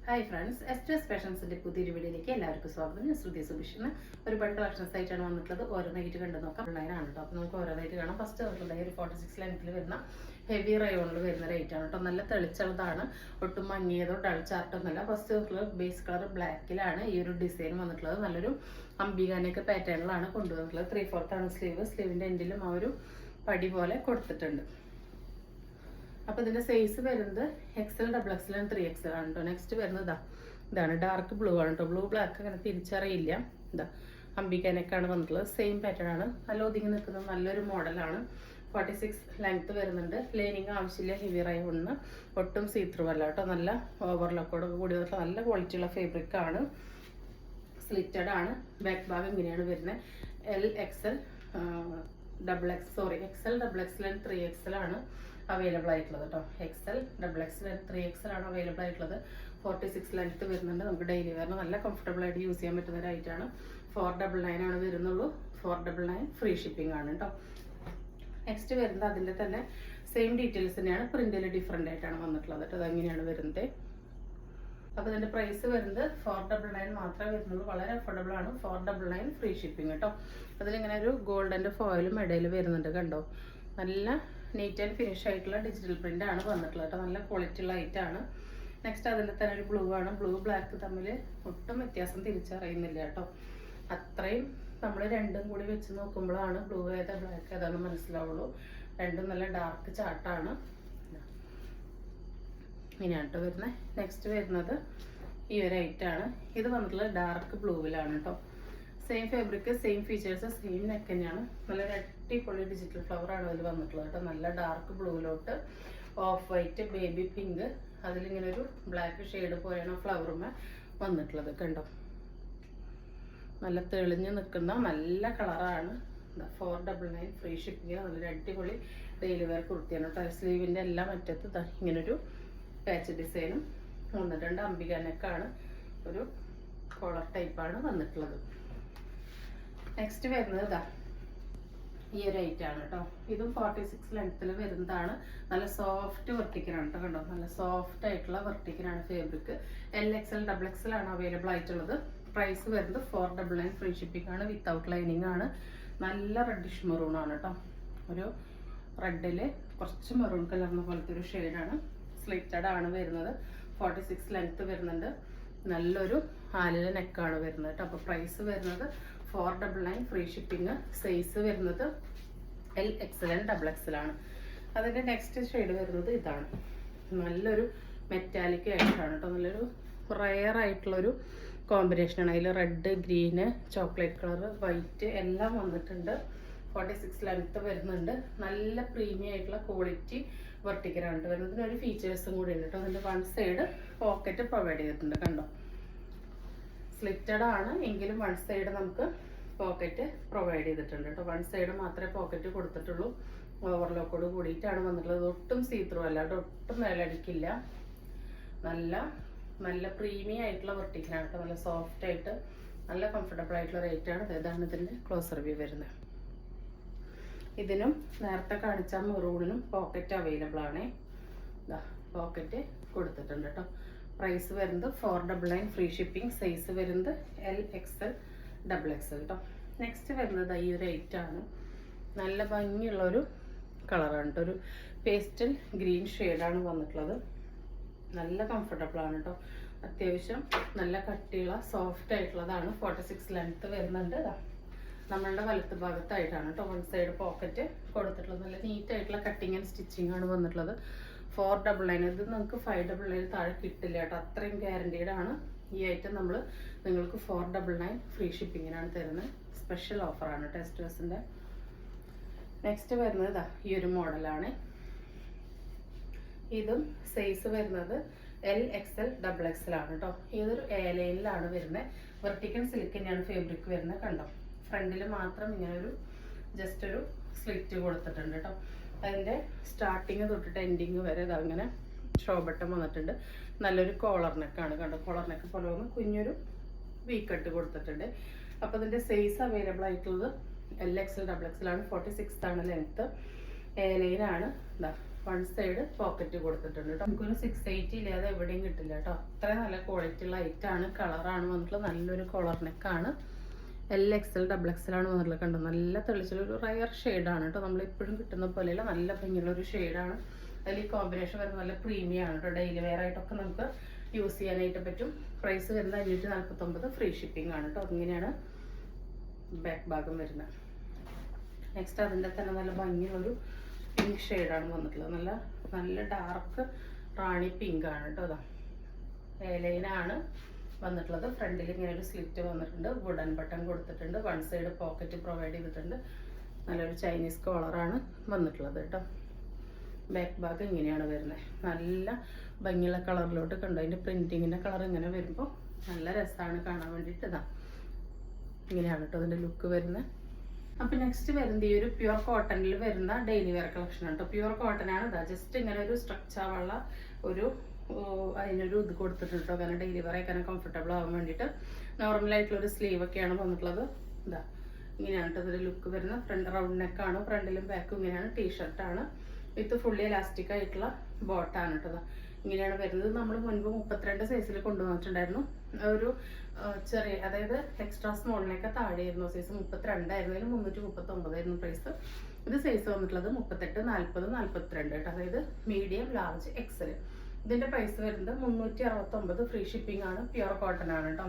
Hi friends, S ഫാഷൻസിന്റെ പുതിയൊരു വീഡിയോയിലേക്ക് എല്ലാവർക്കും സ്വാഗതം. ഞാൻ ശ്രുതി സുബിഷിന് ഒരുപാട് കളക്ഷൻസ് ആയിട്ടാണ് വന്നിട്ടുള്ളത്. ഓരോന്നായിട്ട് കണ്ടു നോക്കാം. ഓൺലൈനാണ് കേട്ടോ. അപ്പോൾ നമുക്ക് ഓരോന്നായിട്ട് കാണാം. ഫസ്റ്റ് പറഞ്ഞിട്ടുണ്ടെങ്കിൽ ഒരു 46 ലെങ്ത്തിൽ വരുന്ന ഹെവി റയോണിൽ വരുന്ന റേറ്റ് ആണ് കേട്ടോ. നല്ല തെളിച്ചുള്ളതാണ്, ഒട്ടും മങ്ങിയതോ ഡൾ ചാർട്ടൊന്നുമല്ല. ഫസ്റ്റ് ബേസ് കളർ ബ്ലാക്കിലാണ് ഈ ഒരു ഡിസൈൻ വന്നിട്ടുള്ളത്. നല്ലൊരു അംബികാനൊക്കെ പാറ്റേണിലാണ് കൊണ്ടുവന്നിട്ടുള്ളത്. 3/4 ആണ് സ്ലീവിന്റെ എൻഡിലും ആ ഒരു പടി പോലെ കൊടുത്തിട്ടുണ്ട്. അപ്പോൾ ഇതിന്റെ സൈസ് വരുന്നത് XL, XXL ആൻഡ് 3XL ആണ് കേട്ടോ. നെക്സ്റ്റ് വരുന്നത് ഇതാണ് ഡാർക്ക് ബ്ലൂ ആണ് കേട്ടോ. ബ്ലൂ ബ്ലാക്ക് അങ്ങനെ തിരിച്ചറിയില്ല. ഇതാ അംബികാനൊക്കെയാണ് വന്നിട്ടുള്ളത്. സെയിം പാറ്റേൺ ആണ്. നല്ല ഒതുങ്ങി നിൽക്കുന്ന നല്ലൊരു മോഡലാണ്. 46 ലെങ്ത് വരുന്നുണ്ട്. ലൈനിങ് ആവശ്യമില്ല. ഹെവി റയോണിന് ഒട്ടും സീത്രൂ അല്ല കേട്ടോ. നല്ല ഓവർലോക്കോട് കൂടി വന്നിട്ടുള്ള നല്ല ക്വാളിറ്റിയുള്ള ഫാബ്രിക് ആണ്. സ്ലിറ്റഡ് ആണ്. ബാക്ക് ഭാഗം ഇങ്ങനെയാണ് വരുന്നത്. XL, XXL ആൻഡ് 3XL ആണ് അവൈലബിൾ ആയിട്ടുള്ളത് കേട്ടോ. XL, XXL ആൻഡ് 3XL ആണ് അവൈലബിൾ ആയിട്ടുള്ളത്. 46 ലെങ്ത് വരുന്നുണ്ട്. നമുക്ക് ഡെയിലി വെയറിന് നല്ല കംഫർട്ടബിൾ ആയിട്ട് യൂസ് ചെയ്യാൻ പറ്റുന്ന ഒരു ഐറ്റാണ്. 499 ആണ് വരുന്നുള്ളൂ. 499 ഫ്രീ ഷിപ്പിംഗ് ആണ് കേട്ടോ. നെക്സ്റ്റ് വരുന്നത് അതിൻ്റെ തന്നെ സെയിം ഡീറ്റെയിൽസ് തന്നെയാണ്. പ്രിന്റിൽ ഡിഫറെൻ്റ് ആയിട്ടാണ് വന്നിട്ടുള്ളത് കേട്ടോ. അതെങ്ങനെയാണ് വരുന്നത്. അപ്പോൾ ഇതിൻ്റെ പ്രൈസ് വരുന്നത് 499 മാത്രമേ വരുന്നുള്ളൂ. വളരെ അഫോർഡബിൾ ആണ്. 499 ഫ്രീ ഷിപ്പിംഗ് കേട്ടോ. അതിലിങ്ങനെ ഒരു ഗോൾഡൻ്റെ ഫോയിലും ഇടയിൽ വരുന്നുണ്ട് കണ്ടോ. നല്ല നീറ്റ് ആൻഡ് ഫിനിഷ് ആയിട്ടുള്ള ഡിജിറ്റൽ പ്രിന്റ് ആണ് വന്നിട്ടുള്ളത് കേട്ടോ. നല്ല ക്വാളിറ്റി ഉള്ള ഐറ്റാണ്. നെക്സ്റ്റ് അതിൽ തന്നെ ഒരു ബ്ലൂ ആണ്. ബ്ലൂ ബ്ലാക്ക് തമ്മിൽ ഒട്ടും വ്യത്യാസം തിരിച്ചറിയുന്നില്ല കേട്ടോ. അത്രയും നമ്മൾ രണ്ടും കൂടി വെച്ച് നോക്കുമ്പോഴാണ് ബ്ലൂ ഏതാ ബ്ലാക്ക് ഏതാണെന്ന് മനസ്സിലാവുള്ളൂ. രണ്ടും നല്ല ഡാർക്ക് ചാർട്ടാണ്. ഇങ്ങനെയാണ് കേട്ടോ വരുന്നത്. നെക്സ്റ്റ് വരുന്നത് ഈ ഒരു ഐറ്റാണ്. ഇത് വന്നിട്ടുള്ളത് ഡാർക്ക് ബ്ലൂവിലാണ് കേട്ടോ. Same fabric, same features, same neck തന്നെയാണ്. നല്ലൊരു അടിപൊളി ഡിജിറ്റൽ ഫ്ലവർ ആണ് അതിൽ വന്നിട്ടുള്ളത് കേട്ടോ. നല്ല ഡാർക്ക് ബ്ലൂവിലോട്ട് ഓഫ് വൈറ്റ്, ബേബി പിങ്ക്, അതിലിങ്ങനെ ഒരു ബ്ലാക്ക് ഷെയ്ഡ് പോലെയാണ് ഫ്ലവറുമേ വന്നിട്ടുള്ളത് കണ്ടോ. നല്ല തെളിഞ്ഞ് നിൽക്കുന്ന നല്ല കളറാണ്. 499 ഫ്രീ ഷിപ്പിംഗ്. നല്ലൊരു അടിപൊളി ഡെയിലി വെയർ കുർത്തിയാണ് കേട്ടോ. സ്ലീവിൻ്റെ എല്ലാം അറ്റത്ത് ഇങ്ങനൊരു പാച്ച് ഡിസൈനും വന്നിട്ടുണ്ട്. അംബികാനൊക്കെയാണ് ഒരു കോളർ ടൈപ്പാണ് വന്നിട്ടുള്ളത്. നെക്സ്റ്റ് വരുന്നത് ഈ ഒരു ഐറ്റാണ് കേട്ടോ. ഇതും 46 ലെങ്ത്തിൽ വരുന്നതാണ്. നല്ല സോഫ്റ്റ് വെർട്ടിക്കലാണ് കേട്ടോ. കണ്ടോ, നല്ല സോഫ്റ്റ് ആയിട്ടുള്ള വെർട്ടിക്കലാണ് ഫാബ്രിക്. XL, XXL ആണ് അവൈലബിൾ ആയിട്ടുള്ളത്. പ്രൈസ് വരുന്നത് 499 ഫ്രീ ഷിപ്പിംഗ് ആണ്. വിത്തൗട്ട് ലൈനിങ് ആണ്. നല്ല റെഡിഷ് മെറൂൺ ആണ് കേട്ടോ. ഒരു റെഡിൽ കുറച്ച് മെറൂൺ കളർന്ന പോലത്തെ ഒരു ഷെയ്ഡാണ്. സ്ലിറ്റഡ് ആണ് വരുന്നത്. 46 ലെങ്ത് വരുന്നുണ്ട്. നല്ലൊരു ആലിലെ നെക്കാണ് വരുന്നത് കേട്ടോ. അപ്പോൾ പ്രൈസ് വരുന്നത് 499 ഫ്രീ ഷിപ്പിംഗ്. സൈസ് വരുന്നത് XL ആൻഡ് XXL ആണ്. അതിൻ്റെ നെക്സ്റ്റ് ഷെയ്ഡ് വരുന്നത് ഇതാണ്. നല്ലൊരു മെറ്റാലിക് ആയിട്ടാണ് കേട്ടോ. നല്ലൊരു റയർ ആയിട്ടുള്ളൊരു കോമ്പിനേഷനാണ്. അതിൽ red, green, chocolate colour, white എല്ലാം വന്നിട്ടുണ്ട്. 46 ലെങ്ത് വരുന്നുണ്ട്. നല്ല പ്രീമിയം ആയിട്ടുള്ള ക്വാളിറ്റി വെർട്ടിക്കലാണ് വരുന്നത്. ഇതിനൊരു ഫീച്ചേഴ്സും കൂടി ഉണ്ട് കേട്ടോ. അതിൻ്റെ വൺ സൈഡ് പോക്കറ്റ് പ്രൊവൈഡ് ചെയ്തിട്ടുണ്ട് കണ്ടോ. സ്ലിറ്റഡ് ആണ് എങ്കിലും വൺ സൈഡ് നമുക്ക് പോക്കറ്റ് പ്രൊവൈഡ് ചെയ്തിട്ടുണ്ട് കേട്ടോ. വൺ സൈഡ് മാത്രമേ പോക്കറ്റ് കൊടുത്തിട്ടുള്ളൂ. ഓവർലോക്കോട് കൂടിയിട്ടാണ് വന്നിട്ടുള്ളത്. ഒട്ടും സീത്രൂ അല്ല, ഒട്ടും മേലടിക്കില്ല. നല്ല നല്ല പ്രീമിയം ആയിട്ടുള്ള വെർട്ടിക്കലാണ് കേട്ടോ. നല്ല സോഫ്റ്റ് ആയിട്ട് നല്ല കംഫർട്ടബിൾ ആയിട്ടുള്ള റേറ്റ് ആണ്. ഇതാണ് ഇതിൻ്റെ ക്ലോസർ വ്യൂ വരുന്നത്. ഇതിനും നേരത്തെ കാണിച്ച മെറൂണിനും പോക്കറ്റ് അവൈലബിൾ ആണ്. പോക്കറ്റ് കൊടുത്തിട്ടുണ്ട് കേട്ടോ. പ്രൈസ് വരുന്നത് 499 ഫ്രീ ഷിപ്പിംഗ്. സൈസ് വരുന്നത് XL, XXL കേട്ടോ. നെക്സ്റ്റ് വരുന്നത് ഈ ഒരു ഐറ്റാണ്. നല്ല ഭംഗിയുള്ളൊരു കളറാണ് കേട്ടോ. ഒരു പേസ്റ്റൽ ഗ്രീൻ ഷെയ്ഡാണ് വന്നിട്ടുള്ളത്. നല്ല കംഫർട്ടബിൾ ആണ് കേട്ടോ. അത്യാവശ്യം നല്ല കട്ടിയുള്ള സോഫ്റ്റ് ആയിട്ടുള്ളതാണ്. 46 ലെങ്ത് വരുന്നുണ്ട്. നമ്മളുടെ വലത്ത് ഭാഗത്തായിട്ടാണ് കേട്ടോ വൺ സൈഡ് പോക്കറ്റ് കൊടുത്തിട്ടുള്ളത്. നല്ല നീറ്റ് ആയിട്ടുള്ള കട്ടിങ് ആൻഡ് സ്റ്റിച്ചിങ് ആണ് വന്നിട്ടുള്ളത്. 499. ഇത് നമുക്ക് 599 താഴെ കിട്ടില്ല കേട്ടോ. അത്രയും ഗ്യാരണ്ടീഡ് ആണ് ഈ ഐറ്റം. നിങ്ങൾക്ക് 499 ഫ്രീ ഷിപ്പിങ്ങിനാണ് തരുന്നത്. സ്പെഷ്യൽ ഓഫറാണ് ടെസ്റ്റ് ഡ്രസ്സിൻ്റെ. നെക്സ്റ്റ് വരുന്നത് ഈ ഒരു മോഡലാണ്. ഇതും സൈസ് വരുന്നത് XL, XXL ആണ് കേട്ടോ. ഇതൊരു A ലൈനിലാണ് വരുന്നത്. വെർട്ടിക്കൽ സിൽക്ക് തന്നെയാണ് ഫാബ്രിക് വരുന്നത് കണ്ടോ. ഫ്രണ്ടിൽ മാത്രം ഇങ്ങനെ ഒരു ജസ്റ്റ് ഒരു സ്ലിറ്റ് കൊടുത്തിട്ടുണ്ട് കേട്ടോ. അതിൻ്റെ സ്റ്റാർട്ടിങ് തൊട്ടിട്ട് എൻഡിങ് വരെ അതങ്ങനെ ഷോ ബട്ടൺ വന്നിട്ടുണ്ട്. നല്ലൊരു കോളർ നെക്കാണ് കണ്ടോ. കോളർ നെക്ക് പോലെ ഒന്ന് കുഞ്ഞൊരു വി കട്ട് കൊടുത്തിട്ടുണ്ട്. അപ്പോൾ ഇതിൻ്റെ സൈസ് അവൈലബിൾ ആയിട്ടുള്ളത് XL, XXL ആണ്. 46 ആണ് ലെങ്ത്ത്. A ലൈനാണ്. വൺ സൈഡ് പോക്കറ്റ് കൊടുത്തിട്ടുണ്ട് കേട്ടോ. നമുക്കൊരു 680 ഇല്ലാതെ എവിടെയും കിട്ടില്ല കേട്ടോ. അത്രയും നല്ല ക്വാളിറ്റി ഉള്ള ഐറ്റാണ്. കളറാണ് വന്നിട്ടുള്ളത്, നല്ലൊരു കോളർ നെക്കാണ്. LXL XXL ആണ് വന്നിട്ടുള്ളത്. കണ്ടോ, നല്ല തെളിച്ചുള്ളൊരു റയർ ഷെയ്ഡാണ് കേട്ടോ. നമ്മളിപ്പോഴും കിട്ടുന്ന പോലെയല്ല, നല്ല ഭംഗിയുള്ളൊരു ഷെയ്ഡാണ്. അതിൽ ഈ കോമ്പിനേഷൻ വരുന്നത് നല്ല പ്രീമിയം ആണ് കേട്ടോ. ഡെയിലി വെയർ ആയിട്ടൊക്കെ നമുക്ക് യൂസ് ചെയ്യാനായിട്ട് പറ്റും. പ്രൈസ് വരുന്നത് 549, ഫ്രീ ഷിപ്പിംഗ് ആണ് കേട്ടോ. അതിങ്ങനെയാണ് ബാക്ക് ഭാഗം വരുന്നത്. നെക്സ്റ്റ് അതിൻ്റെ തന്നെ നല്ല ഭംഗിയുള്ളൊരു പിങ്ക് ഷെയ്ഡാണ് വന്നിട്ടുള്ളത്. നല്ല നല്ല ഡാർക്ക് റാണി പിങ്ക് ആണ് കേട്ടോ. അതാ ഏലൈനാണ് വന്നിട്ടുള്ളത്. ഫ്രണ്ടിൽ ഇങ്ങനെ ഒരു സ്ലിറ്റ് വന്നിട്ടുണ്ട്, വുഡൻ ബട്ടൺ കൊടുത്തിട്ടുണ്ട്, വൺ സൈഡ് പോക്കറ്റ് പ്രൊവൈഡ് ചെയ്തിട്ടുണ്ട്. നല്ലൊരു ചൈനീസ് കോളറാണ് വന്നിട്ടുള്ളത് കേട്ടോ. ബാക്ക് ഭാഗം ഇങ്ങനെയാണ് വരുന്നത്. നല്ല ഭംഗിയുള്ള കളറിലോട്ട് കണ്ടോ. അതിൻ്റെ പ്രിൻറ്റിങ്ങിൻ്റെ കളർ ഇങ്ങനെ വരുമ്പോൾ നല്ല രസമാണ് കാണാൻ വേണ്ടിയിട്ട്. ഇതാ ഇങ്ങനെയാണ് കേട്ടോ അതിൻ്റെ ലുക്ക് വരുന്നത്. അപ്പോൾ നെക്സ്റ്റ് വരുന്നത് ഈ ഒരു പ്യുവർ കോട്ടണിൽ വരുന്ന ഡെയിലി വെയർ കളക്ഷൻ ആണ് കേട്ടോ. പ്യുവർ കോട്ടൺ ആണ്. ഇതാ ജസ്റ്റ് ഇങ്ങനെ ഒരു സ്ട്രക്ചറുള്ള ഒരു അതിനൊരു ഇത് കൊടുത്തിട്ടുണ്ട് കേട്ടോ. കാരണം ഡെയിലി വെയർ ആക്കാൻ കംഫർട്ടബിൾ ആവാൻ വേണ്ടിയിട്ട്. നോർമലായിട്ടുള്ളൊരു സ്ലീവ് ഒക്കെയാണ് വന്നിട്ടുള്ളത്. ഇതാ ഇങ്ങനെയാണ് കേട്ടോ ഇതിൻ്റെ ലുക്ക് വരുന്നത്. ഫ്രണ്ട് റൗണ്ട് നെക്കാണ്, ഫ്രണ്ടിലും ബാക്കും ഇങ്ങനെയാണ്. ടീഷർട്ടാണ് വിത്ത് ഫുള്ളി ഇലാസ്റ്റിക് ആയിട്ടുള്ള ബോട്ടാണ് കേട്ടോ. ഇങ്ങനെയാണ് വരുന്നത്. നമ്മൾ മുൻപ് 32 സൈസിൽ കൊണ്ടുവന്നിട്ടുണ്ടായിരുന്നു. ഒരു ചെറിയ, അതായത് എക്സ്ട്രാ സ്മോളിനൊക്കെ താഴെയായിരുന്നു സൈസ്. 32 ആയിരുന്നു, 339 ആയിരുന്നു പ്രൈസ്. ഇത് സൈസ് വന്നിട്ടുള്ളത് 38, 40, 42 കേട്ടോ. അതായത് മീഡിയം, ലാർജ്, എക്സൽ. ഇതിൻ്റെ പ്രൈസ് വരുന്നത് 369, ഫ്രീ ഷിപ്പിംഗ് ആണ്. പ്യുവർ കോട്ടൺ ആണ് കേട്ടോ.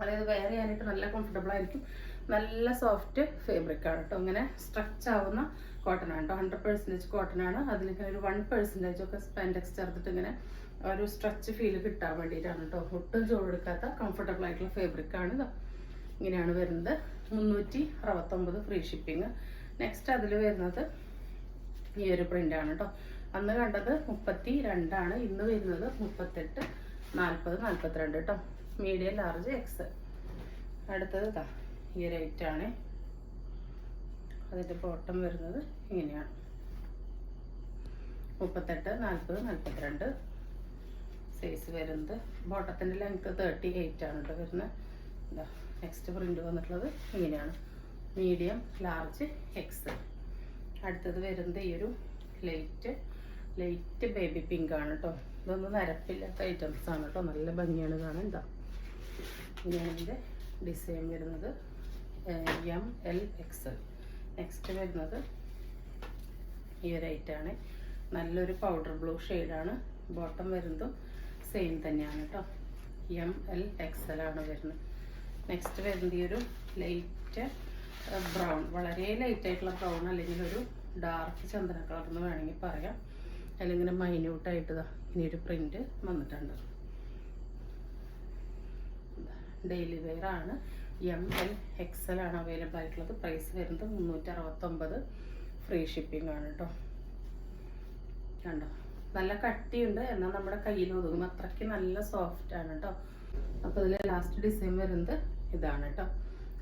അതായത് വെയർ ചെയ്യാനായിട്ട് നല്ല കംഫർട്ടബിൾ ആയിരിക്കും. നല്ല സോഫ്റ്റ് ഫാബ്രിക് ആണ് കേട്ടോ. ഇങ്ങനെ സ്ട്രെച്ച് ആവുന്ന കോട്ടൺ ആണ് കേട്ടോ. 100% കോട്ടൺ ആണ്. അതിലിങ്ങനെ ഒരു 1% ഒക്കെ സ്പാൻഡെക്സ് ചേർത്തിട്ട് ഇങ്ങനെ ഒരു സ്ട്രെച്ച് ഫീൽ കിട്ടാൻ വേണ്ടിയിട്ടാണ് കേട്ടോ. ഒട്ടും ചൂടെടുക്കാത്ത കംഫർട്ടബിൾ ആയിട്ടുള്ള ഫാബ്രിക് ആണ്. ഇങ്ങനെയാണ് വരുന്നത്. 369, ഫ്രീ ഷിപ്പിംഗ്. നെക്സ്റ്റ് അതിൽ വരുന്നത് ഈ ഒരു പ്രിന്റ് ആണ് കേട്ടോ. അന്ന് കണ്ടത് 32 ആണ്, ഇന്ന് വരുന്നത് 38, 40, 42 കേട്ടോ. Medium, large, X. അടുത്തത് ഇതാ ഈ ഒരു ഐറ്റാണ്. അതിൻ്റെ ബോട്ടം വരുന്നത് ഇങ്ങനെയാണ്. 38, 40, 42 സൈസ് വരുന്നത്. ബോട്ടത്തിൻ്റെ ലെങ്ത് 38 ആണ് കേട്ടോ വരുന്നത്. ഇതാ നെക്സ്റ്റ് പ്രിന്റ് വന്നിട്ടുള്ളത് ഇങ്ങനെയാണ്. Medium, large, X. അടുത്തത് വരുന്നത് ഈ ഒരു ലൈറ്റ് ബേബി പിങ്ക് ആണ് കേട്ടോ. ഇതൊന്നും നരപ്പില്ലാത്ത ഐറ്റംസ് ആണ് കേട്ടോ. നല്ല ഭംഗിയാണ് കാണാൻ. എന്താ ഇങ്ങനെയാണ് ഇതിൻ്റെ ഡിസൈൻ വരുന്നത്. ML XL. നെക്സ്റ്റ് വരുന്നത് ഈ ഒരു ഐറ്റാണ്. നല്ലൊരു പൗഡർ ബ്ലൂ ഷെയ്ഡാണ്. ബോട്ടം വരുന്നതും സെയിം തന്നെയാണ് കേട്ടോ. ML XL ആണ് വരുന്നത്. നെക്സ്റ്റ് വരുന്നത് ഈ ഒരു ലൈറ്റ് ബ്രൗൺ, വളരെ ലൈറ്റ് ആയിട്ടുള്ള ബ്രൗൺ, അല്ലെങ്കിൽ ഒരു ഡാർക്ക് ചന്ദന കളർ എന്ന് വേണമെങ്കിൽ പറയാം. അല്ലെങ്കിൽ മൈന്യൂട്ടായിട്ട് ഇനി ഒരു പ്രിന്റ് വന്നിട്ടുണ്ട്. ഡെയിലി വെയർ ആണ്. ML XL ആണ് അവൈലബിൾ ആയിട്ടുള്ളത്. പ്രൈസ് വരുന്നത് 369, ഫ്രീ ഷിപ്പിംഗ് ആണ് കേട്ടോ. കണ്ടോ, നല്ല കട്ടിയുണ്ട്, എന്നാൽ നമ്മുടെ കയ്യിൽ ഒതുങ്ങും അത്രയ്ക്ക് നല്ല സോഫ്റ്റ് ആണ് കേട്ടോ. അപ്പോൾ ഇതിൽ ലാസ്റ്റ് ഡിസൈൻ വരുന്നത് ഇതാണ് കേട്ടോ.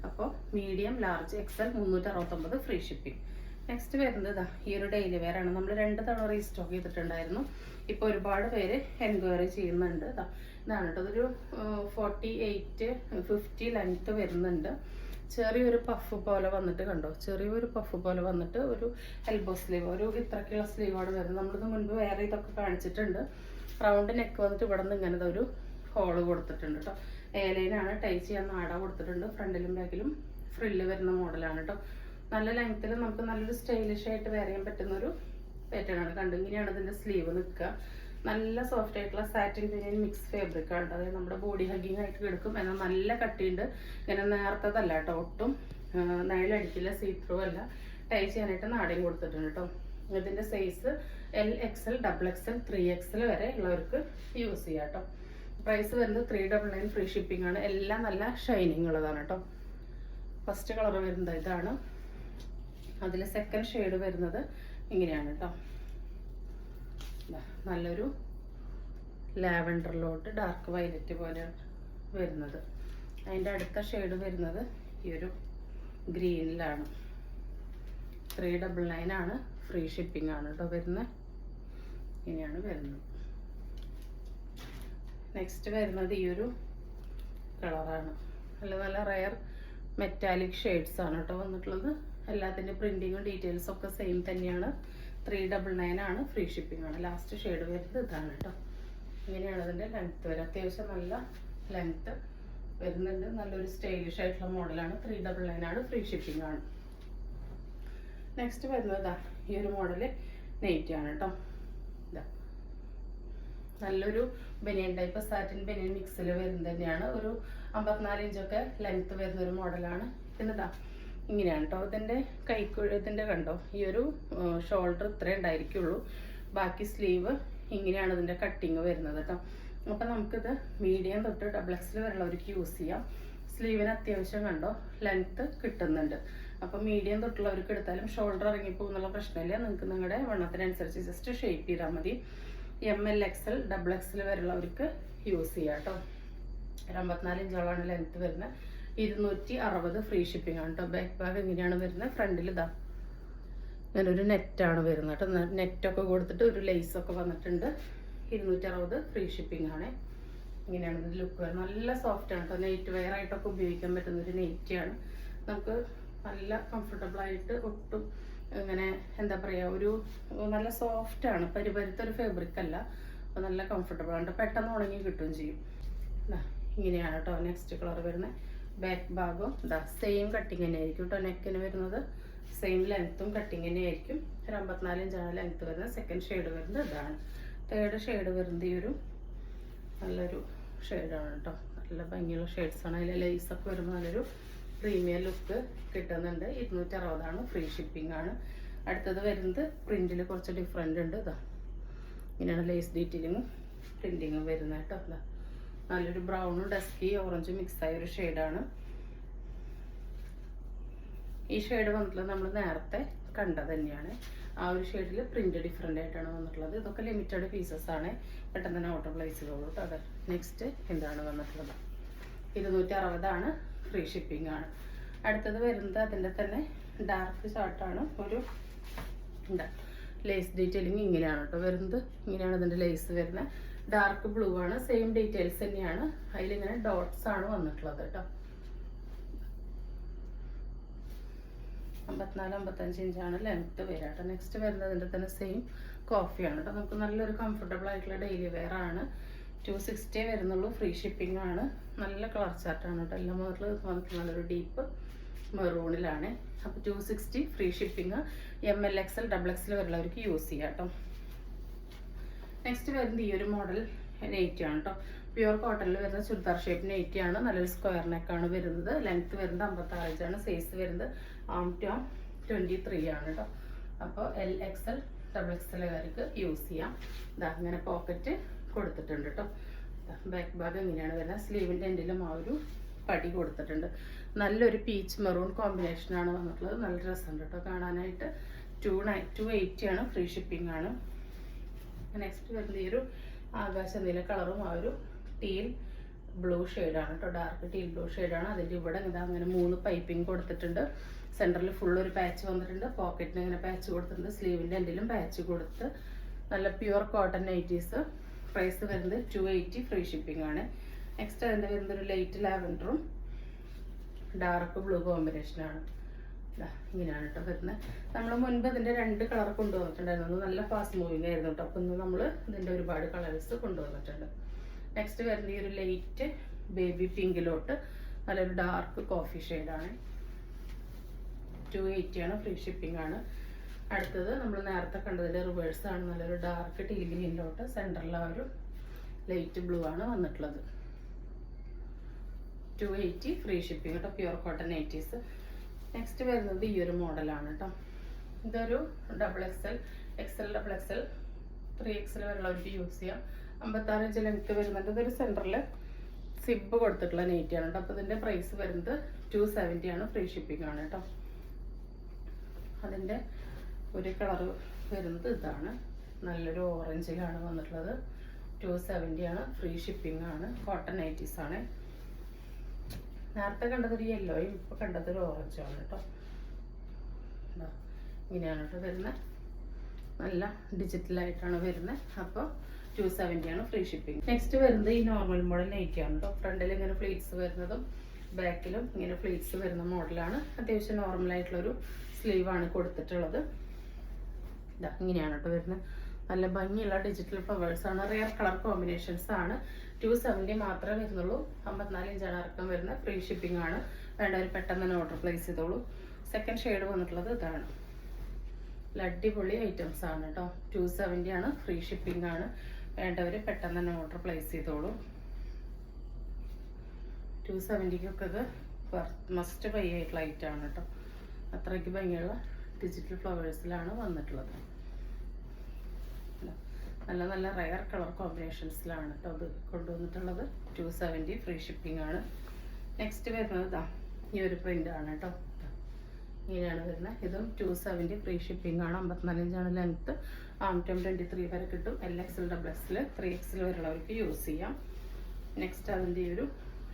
അപ്പോൾ medium, large, XL 369, free shipping. Next വരുന്നത് ഈ ഒരു ഡെയിലി വെയർ ആണ്. നമ്മൾ 2 തവണ റീസ്റ്റോക്ക് ചെയ്തിട്ടുണ്ടായിരുന്നു. ഇപ്പോൾ ഒരുപാട് പേര് എൻക്വയറി ചെയ്യുന്നുണ്ട്. ഇതാണ് കേട്ടോ. ഇതൊരു 48, 50 ലെങ്ത്ത് വരുന്നുണ്ട്. ചെറിയൊരു പഫ് പോലെ വന്നിട്ട് കണ്ടോ, ചെറിയൊരു പഫ് പോലെ വന്നിട്ട് ഒരു എൽബോ സ്ലീവ്, ഒരു ഇത്രക്കുള്ള സ്ലീവാണ് വരുന്നത്. നമ്മളിത് മുൻപ് വേറെ ഇതൊക്കെ കാണിച്ചിട്ടുണ്ട്. റൗണ്ട് നെക്ക് വന്നിട്ട് ഇവിടെ നിന്ന് ഇങ്ങനത്തെ ഒരു ഹോള് കൊടുത്തിട്ടുണ്ട് കേട്ടോ. ഏലൈനാണ്. ടൈ ചെയ്യാൻ നാട കൊടുത്തിട്ടുണ്ട്. ഫ്രണ്ടിലും ബാക്കിലും ഫ്രില്ല് വരുന്ന മോഡലാണ് കേട്ടോ. നല്ല ലെങ്ത്തിൽ നമുക്ക് നല്ലൊരു സ്റ്റൈലിഷ് ആയിട്ട് വെയർ ചെയ്യാൻ പറ്റുന്ന ഒരു പാറ്റേൺ ആണ്. കണ്ടു, ഇങ്ങനെയാണ് ഇതിൻ്റെ സ്ലീവ് നിൽക്കുക. നല്ല സോഫ്റ്റ് ആയിട്ടുള്ള സാറ്റിൻ പിനിയൻ മിക്സ് ഫാബ്രിക് ആണ്. അതായത് നമ്മുടെ ബോഡി ഹഗ്ഗിങ് ആയിട്ട് കിടക്കും. എന്നാൽ നല്ല കട്ടിയുണ്ട്. ഇങ്ങനെ നേർത്തതല്ല കേട്ടോ. ഒട്ടും നൈലടിക്കില്ല, സീ ത്രൂ അല്ല. ടൈ ചെയ്യാനായിട്ട് നാടയും കൊടുത്തിട്ടുണ്ട് കേട്ടോ. ഇതിൻ്റെ size L XL, XXL, 3XL വരെ ഉള്ളവർക്ക് യൂസ് ചെയ്യാം കേട്ടോ. പ്രൈസ് വരുന്നത് 399, ഫ്രീ ഷിപ്പിംഗ് ആണ്. എല്ലാം നല്ല ഷൈനിങ് ഉള്ളതാണ് കേട്ടോ. ഫസ്റ്റ് കളർ വരുന്നത് ഇതാണ്. അതിൽ സെക്കൻഡ് ഷെയ്ഡ് വരുന്നത് ഇങ്ങനെയാണ് കേട്ടോ. നല്ലൊരു ലാവൻഡറിലോട്ട് ഡാർക്ക് വയലറ്റ് പോലെയാണ് വരുന്നത്. അതിൻ്റെ അടുത്ത ഷെയ്ഡ് വരുന്നത് ഈ ഒരു ഗ്രീനിലാണ്. 399 ആണ്, ഫ്രീ ഷിപ്പിംഗ് ആണ് കേട്ടോ വരുന്നത്. ഇങ്ങനെയാണ് വരുന്നത്. നെക്സ്റ്റ് വരുന്നത് ഈ ഒരു കളറാണ്. നല്ല നല്ല റയർ മെറ്റാലിക് ഷെയ്ഡ്സ് ആണ് കേട്ടോ വന്നിട്ടുള്ളത്. എല്ലാത്തിൻ്റെ പ്രിൻറ്റിങ്ങും ഡീറ്റെയിൽസും ഒക്കെ സെയിം തന്നെയാണ്. 399 ആണ്, ഫ്രീ ഷിപ്പിംഗ് ആണ്. ലാസ്റ്റ് ഷെയ്ഡ് വരുന്നത് ഇതാണ് കേട്ടോ. ഇങ്ങനെയാണ് ഇതിൻ്റെ ലെങ്ത്ത് വരെ. അത്യാവശ്യം നല്ല ലെങ്ത്ത് വരുന്നുണ്ട്. നല്ലൊരു സ്റ്റൈലിഷ് ആയിട്ടുള്ള മോഡലാണ്. 399 ആണ്, ഫ്രീ ഷിപ്പിംഗ് ആണ്. നെക്സ്റ്റ് വരുന്നത് ഈ ഒരു മോഡല് നെയ്റ്റി ആണ് കേട്ടോ. ഇതാ നല്ലൊരു ബനിയൻ ടൈപ്പ് സാറ്റിൻ ബനിയൻ മിക്സിൽ വരുന്നത് തന്നെയാണ്. ഒരു 54 ഇഞ്ചൊക്കെ ലെങ്ത്ത് വരുന്ന ഒരു മോഡലാണ്. പിന്നെതാ ഇങ്ങനെയാണ് കേട്ടോ. ഇതിൻ്റെ കൈക്കുഴത്തിൻ്റെ കണ്ടോ, ഈ ഒരു ഷോൾഡർ ഇത്രേ ഉണ്ടായിരിക്കുള്ളൂ. ബാക്കി സ്ലീവ് ഇങ്ങനെയാണ് ഇതിൻ്റെ കട്ടിങ് വരുന്നത് കേട്ടോ. അപ്പം നമുക്കിത് മീഡിയം തൊട്ട് ഡബിൾ എക്സിൽ വരെയുള്ളവർക്ക് യൂസ് ചെയ്യാം. സ്ലീവിന് അത്യാവശ്യം കണ്ടോ ലെങ്ത്ത് കിട്ടുന്നുണ്ട്. അപ്പം മീഡിയം തൊട്ടുള്ളവർക്ക് എടുത്താലും ഷോൾഡർ ഇറങ്ങിപ്പോകുന്നുള്ള പ്രശ്നമില്ല. നിങ്ങൾക്ക് നിങ്ങളുടെ വണ്ണത്തിനനുസരിച്ച് ജസ്റ്റ് ഷേപ്പ് ചെയ്താൽ മതി. ML XL ഡബിൾ എക്സിൽ വരെയുള്ളവർക്ക് യൂസ് ചെയ്യാം കേട്ടോ. 54 ഇഞ്ചോളാണ് ലെങ്ത്ത് വരുന്നത്. 260 ഫ്രീ ഷിപ്പിംഗ് ആണ് കേട്ടോ. ബാക്ക് ഭാഗം ഇങ്ങനെയാണ് വരുന്നത്. ഫ്രണ്ടിൽ ഇതാ ഇങ്ങനൊരു നെറ്റാണ് വരുന്നത് കേട്ടോ. നെറ്റൊക്കെ കൊടുത്തിട്ട് ഒരു ലേസൊക്കെ വന്നിട്ടുണ്ട്. 260 ഫ്രീ ഷിപ്പിംഗ് ആണ്. ഇങ്ങനെയാണ് ഇതിൻ്റെ ലുക്ക് വരുന്നത്. നല്ല സോഫ്റ്റ് ആണ് കേട്ടോ. നൈറ്റ് വെയർ ആയിട്ടൊക്കെ ഉപയോഗിക്കാൻ പറ്റുന്ന ഒരു നെറ്റിയാണ്. നമുക്ക് നല്ല കംഫർട്ടബിൾ ആയിട്ട് ഒട്ടും ഇങ്ങനെ എന്താ പറയുക, ഒരു നല്ല സോഫ്റ്റാണ്. പരിപരുത്തൊരു ഫാബ്രിക് അല്ല. അപ്പോൾ നല്ല കംഫർട്ടബിൾ ആണ്. പെട്ടെന്ന് ഉണങ്ങി കിട്ടുകയും ചെയ്യും. ഇങ്ങനെയാണ് കേട്ടോ നെക്സ്റ്റ് കളർ വരുന്നത്. ബാക്ക് ഭാഗവും ഇതാ സെയിം കട്ടിങ് തന്നെ ആയിരിക്കും കേട്ടോ. നെക്കിന് വരുന്നത് സെയിം ലെങ്ത്തും കട്ടിങ് തന്നെ ആയിരിക്കും. 54 ഇഞ്ചാണ് ലെങ്ത്ത് വരുന്നത്. സെക്കൻഡ് ഷെയ്ഡ് വരുന്നത് ഇതാണ്. തേർഡ് ഷെയ്ഡ് വരുന്നത് ഈ ഒരു നല്ലൊരു ഷെയ്ഡാണ് കേട്ടോ. നല്ല ഭംഗിയുള്ള ഷെയ്ഡ്സാണ്. അതിൽ ലേസൊക്കെ വരുമ്പോൾ നല്ലൊരു പ്രീമിയം ലുക്ക് കിട്ടുന്നുണ്ട്. 260 ആണ്, ഫ്രീ ഷിപ്പിംഗ് ആണ്. അടുത്തത് വരുന്നത് പ്രിന്റിൽ കുറച്ച് ഡിഫറെൻ്റ് ഉണ്ട്. ഇതാ ഇങ്ങനെയാണ് ലേസ് ഡീറ്റെയിലിങ്ങും പ്രിന്റിങ്ങും വരുന്നത് കേട്ടോ. ഇതാ നല്ലൊരു ബ്രൗണും ഡസ്കി ഓറഞ്ചും മിക്സായ ഒരു ഷെയ്ഡാണ്. ഈ ഷെയ്ഡ് വന്നിട്ടുള്ളത് നമ്മൾ നേരത്തെ കണ്ടത് തന്നെയാണ്. ആ ഒരു ഷെയ്ഡിൽ പ്രിന്റ് ഡിഫറെൻ്റ് ആയിട്ടാണ് വന്നിട്ടുള്ളത്. ഇതൊക്കെ ലിമിറ്റഡ് പീസസ് ആണ്. പെട്ടെന്ന് തന്നെ ഓർഡർ പ്ലേസ് ചെയ്തോളൂ കേട്ടോ. അതെ നെക്സ്റ്റ് എന്താണ് വന്നിട്ടുള്ളത് 260 ആണ്, ഫ്രീ ഷിപ്പിംഗ് ആണ്. അടുത്തത് വരുന്നത് അതിൻ്റെ തന്നെ ഡാർക്ക് ചാർട്ടാണ്. ഒരു എന്താ ലേസ് ഡീറ്റെയിലിങ് ഇങ്ങനെയാണ് കേട്ടോ വരുന്നത്. ഇങ്ങനെയാണ് ഇതിൻ്റെ ലേസ് വരുന്നത്. ഡാർക്ക് ബ്ലൂ ആണ്. സെയിം ഡീറ്റെയിൽസ് തന്നെയാണ്. അതിലിങ്ങനെ ഡോട്ട്സ് ആണ് വന്നിട്ടുള്ളത് കേട്ടോ. 54-55 ഇഞ്ചാണ് ലെങ്ത്ത് വരാട്ടോ. നെക്സ്റ്റ് വരുന്നതിൻ്റെ തന്നെ സെയിം കോഫിയാണ് കേട്ടോ. നമുക്ക് നല്ലൊരു കംഫർട്ടബിൾ ആയിട്ടുള്ള ഡെയിലി വെയർ ആണ്. 260 വരുന്നുള്ളൂ, ഫ്രീ ഷിപ്പിംഗ് ആണ്. നല്ല കളർ ചാർട്ടാണ് കേട്ടോ. എല്ലാം മുതൽ നമുക്ക് നല്ലൊരു ഡീപ്പ് മെറൂണിലാണ്. അപ്പോൾ 260 free shipping. ML XL double എക്സിൽ വരുന്നവർക്ക് യൂസ് ചെയ്യാം കേട്ടോ. നെക്സ്റ്റ് വരുന്നത് ഈ ഒരു മോഡൽ നെയ്റ്റി ആണ് കേട്ടോ. പ്യുവർ കോട്ടണിൽ വരുന്ന ചുരിദാർ ഷേപ്പ് നെയ്റ്റി ആണ്. നല്ലൊരു സ്ക്വയർ നെക്കാണ് വരുന്നത്. ലെങ്ത്ത് വരുന്നത് 56 ഇഞ്ചാണ്. സൈസ് വരുന്നത് ആം ടു ആം 23 ആണ് കേട്ടോ. അപ്പോൾ L XL ഡബിൾ എക്സിലുകാർക്ക് യൂസ് ചെയ്യാം. ഇതാ ഇങ്ങനെ പോക്കറ്റ് കൊടുത്തിട്ടുണ്ട് കേട്ടോ. ബാക്ക് ഭാഗം ഇങ്ങനെയാണ് വരുന്നത്. സ്ലീവിൻ്റെ എൻഡിലും ആ ഒരു പടി കൊടുത്തിട്ടുണ്ട്. നല്ലൊരു പീച്ച് മെറൂൺ കോമ്പിനേഷനാണ് വന്നിട്ടുള്ളത്. നല്ല രസമുണ്ട് കേട്ടോ കാണാനായിട്ട്. 280 ആണ്, ഫ്രീ ഷിപ്പിംഗ് ആണ്. നെക്സ്റ്റ് വരുന്നത് ഈ ഒരു ആകാശ നീല കളറും ആ ഒരു ടീൽ ബ്ലൂ ഷെയ്ഡാണ് കേട്ടോ. ഡാർക്ക് ടീൽ ബ്ലൂ ഷെയ്ഡാണ്. അതിൻ്റെ ഇവിടെ ഇതാ അങ്ങനെ 3 പൈപ്പിംഗ് കൊടുത്തിട്ടുണ്ട്. സെൻറ്ററിൽ ഫുൾ ഒരു പാച്ച് വന്നിട്ടുണ്ട്. പോക്കറ്റിന് ഇങ്ങനെ പാച്ച് കൊടുത്തിട്ടുണ്ട്. സ്ലീവിൻ്റെ എൻഡിലും പാച്ച് കൊടുത്ത് നല്ല പ്യുവർ കോട്ടൺ നൈറ്റീസ്. പ്രൈസ് വരുന്നത് 280, ഫ്രീ ഷിപ്പിംഗ് ആണ്. നെക്സ്റ്റ് അതിൻ്റെ വരുന്നത് ഒരു ലൈറ്റ് ലാവൻഡറും ഡാർക്ക് ബ്ലൂ കോമ്പിനേഷനാണ്. ഇങ്ങനെയാണ് കേട്ടോ വരുന്നത്. നമ്മൾ മുൻപ് ഇതിൻ്റെ 2 കളർ കൊണ്ടുവന്നിട്ടുണ്ടായിരുന്നു. നല്ല ഫാസ്റ്റ് മൂവിങ് ആയിരുന്നു കേട്ടോ. അപ്പോൾ ഇന്ന് നമ്മൾ ഇതിൻ്റെ ഒരുപാട് കളേഴ്സ് കൊണ്ടുവന്നിട്ടുണ്ട്. നെക്സ്റ്റ് വരുന്നത് ഈ ഒരു ലൈറ്റ് ബേബി പിങ്കിലോട്ട് നല്ലൊരു ഡാർക്ക് കോഫി ഷെയ്ഡാണ്. 280 ആണ്, ഫ്രീ ഷിപ്പിംഗ് ആണ്. അടുത്തത് നമ്മൾ നേരത്തെ കണ്ടതിൻ്റെ റിവേഴ്സ് ആണ്. നല്ലൊരു ഡാർക്ക് ടീ ഗ്രീനിലോട്ട് സെൻറ്ററിൽ ആ ഒരു ലൈറ്റ് ബ്ലൂ ആണ് വന്നിട്ടുള്ളത്. 280, ഫ്രീ ഷിപ്പിംഗ് കേട്ടോ. Pure cotton nighties. നെക്സ്റ്റ് വരുന്നത് ഈ ഒരു മോഡലാണ് കേട്ടോ. ഇതൊരു double XL double XL 3XL വരെയുള്ളവർക്ക് യൂസ് ചെയ്യാം. 56 ഇഞ്ച് ലെങ്ത്ത് വരുന്നുണ്ട്. ഇതൊരു സെൻറ്ററിൽ സിബ് കൊടുത്തിട്ടുള്ള നെയ്റ്റിയാണ് കേട്ടോ. അപ്പോൾ ഇതിൻ്റെ പ്രൈസ് വരുന്നത് 270 ആണ്, ഫ്രീ ഷിപ്പിംഗ് ആണ് കേട്ടോ. അതിൻ്റെ ഒരു കളർ വരുന്നത് ഇതാണ്. നല്ലൊരു ഓറഞ്ചിലാണ് വന്നിട്ടുള്ളത്. 270 ആണ്, ഫ്രീ ഷിപ്പിംഗ് ആണ്. കോട്ടൺ നൈറ്റീസ് ആണ്. നേരത്തെ കണ്ടതൊരു യെല്ലോയും ഇപ്പോൾ കണ്ടതൊരു ഓറഞ്ചുമാണ് കേട്ടോ. ഇങ്ങനെയാണ് കേട്ടോ വരുന്നത്. നല്ല ഡിജിറ്റലായിട്ടാണ് വരുന്നത്. അപ്പോൾ 270 ആണ്, ഫ്രീ ഷിപ്പിംഗ്. നെക്സ്റ്റ് വരുന്നത് ഈ നോർമൽ മോഡൽ നൈറ്റിയാണ് കേട്ടോ. ഫ്രണ്ടിൽ ഇങ്ങനെ ഫ്ലീറ്റ്സ് വരുന്നതും ബാക്കിലും ഇങ്ങനെ ഫ്ലീറ്റ്സ് വരുന്ന മോഡലാണ്. അത്യാവശ്യം നോർമലായിട്ടുള്ളൊരു സ്ലീവാണ് കൊടുത്തിട്ടുള്ളത്. ഇതാ ഇങ്ങനെയാണ് കേട്ടോ വരുന്നത്. നല്ല ഭംഗിയുള്ള ഡിജിറ്റൽ ഫ്ലവേഴ്സാണ്, റിയർ കളർ കോമ്പിനേഷൻസ് ആണ്. 270 മാത്രമേ വരുന്നുള്ളൂ. 54 ഇഞ്ചാണ് ഇറക്കം വരുന്നത്. ഫ്രീ ഷിപ്പിംഗ് ആണ്. വേണ്ടവർ പെട്ടെന്ന് തന്നെ ഓർഡർ പ്ലേസ് ചെയ്തോളൂ. സെക്കൻഡ് ഷെയ്ഡ് വന്നിട്ടുള്ളത് ഇതാണ്. അടിപൊളി ഐറ്റംസ് ആണ് കേട്ടോ. 270 ആണ്. ഫ്രീ ഷിപ്പിംഗ് ആണ്. വേണ്ടവർ പെട്ടെന്ന് തന്നെ ഓർഡർ പ്ലേസ് ചെയ്തോളൂ. 270 ഇത് മസ്റ്റ് ബൈ ആയിട്ടുള്ള ഐറ്റം ആണ് കേട്ടോ. അത്രയ്ക്ക് ഭംഗിയുള്ള ഡിജിറ്റൽ ഫ്ലവേഴ്സിലാണ് വന്നിട്ടുള്ളത്. നല്ല നല്ല റയർ കളർ കോമ്പിനേഷൻസിലാണ് കേട്ടോ അത് കൊണ്ടുവന്നിട്ടുള്ളത്. 270 ഫ്രീ ഷിപ്പിംഗ് ആണ്. നെക്സ്റ്റ് വരുന്നത് ഇതാ ഈ ഒരു പ്രിന്റ് ആണ് കേട്ടോ. ഇങ്ങനെയാണ് വരുന്നത്. ഇതും 270 ഫ്രീ ഷിപ്പിംഗ് ആണ്. 54 ഇഞ്ചാണ് ലെങ്ത്ത്. ആംറ്റം 23 വരെ കിട്ടും. LXL, XXL, 3XL വരെയുള്ളവർക്ക് യൂസ് ചെയ്യാം. നെക്സ്റ്റ് അതിൻ്റെ ഒരു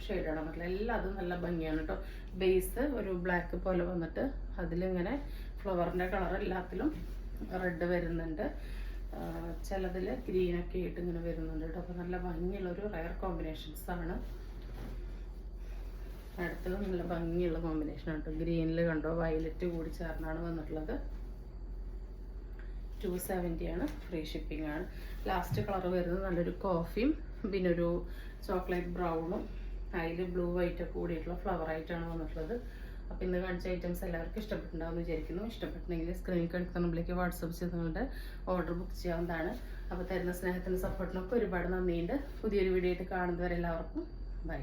ഷെയ്ഡാണ് വന്നിട്ടുള്ളത്. എല്ലാം അതും നല്ല ഭംഗിയാണ് കേട്ടോ. ബേസ് ഒരു ബ്ലാക്ക് പോലെ വന്നിട്ട് അതിലിങ്ങനെ ഫ്ലവറിൻ്റെ കളർ എല്ലാത്തിലും റെഡ് വരുന്നുണ്ട്. ചിലതിൽ ഗ്രീനൊക്കെ ആയിട്ട് ഇങ്ങനെ വരുന്നുണ്ട് കേട്ടോ. അപ്പോൾ നല്ല ഭംഗിയുള്ളൊരു റയർ കോമ്പിനേഷൻസ് ആണ്. അടുത്തത് നല്ല ഭംഗിയുള്ള കോമ്പിനേഷൻ ആണ് കേട്ടോ. ഗ്രീനിൽ കണ്ടോ വയലറ്റ് കൂടി ചേർന്നാണ് വന്നിട്ടുള്ളത്. 270 ആണ്. ഫ്രീ ഷിപ്പിംഗ് ആണ്. ലാസ്റ്റ് കളർ വരുന്നത് നല്ലൊരു കോഫിയും പിന്നെ ഒരു ചോക്ലേറ്റ് ബ്രൗണും അതിൽ ബ്ലൂ വൈറ്റ് കൂടിയിട്ടുള്ള ഫ്ലവർ ആയിട്ടാണ് വന്നിട്ടുള്ളത്. അപ്പോൾ ഇന്ന് കാണിച്ച ഐറ്റംസ് എല്ലാവർക്കും ഇഷ്ടപ്പെട്ടിട്ടുണ്ടാവും വിചാരിക്കുന്നു. ഇഷ്ടപ്പെട്ടിട്ടുണ്ടെങ്കിൽ സ്ക്രീനിൽ കാണിക്കുന്ന നമ്പറിലേക്ക് വാട്സപ്പ് ചെയ്ത് നിങ്ങളുടെ ഓർഡർ ബുക്ക് ചെയ്യാവുന്നതാണ്. അപ്പോൾ തരുന്ന സ്നേഹത്തിൻ്റെ സപ്പോർട്ടിനൊക്കെ ഒരുപാട് നന്ദിയുണ്ട്. പുതിയൊരു വീഡിയോ ആയിട്ട് കാണുന്നവരെ എല്ലാവർക്കും ബൈ.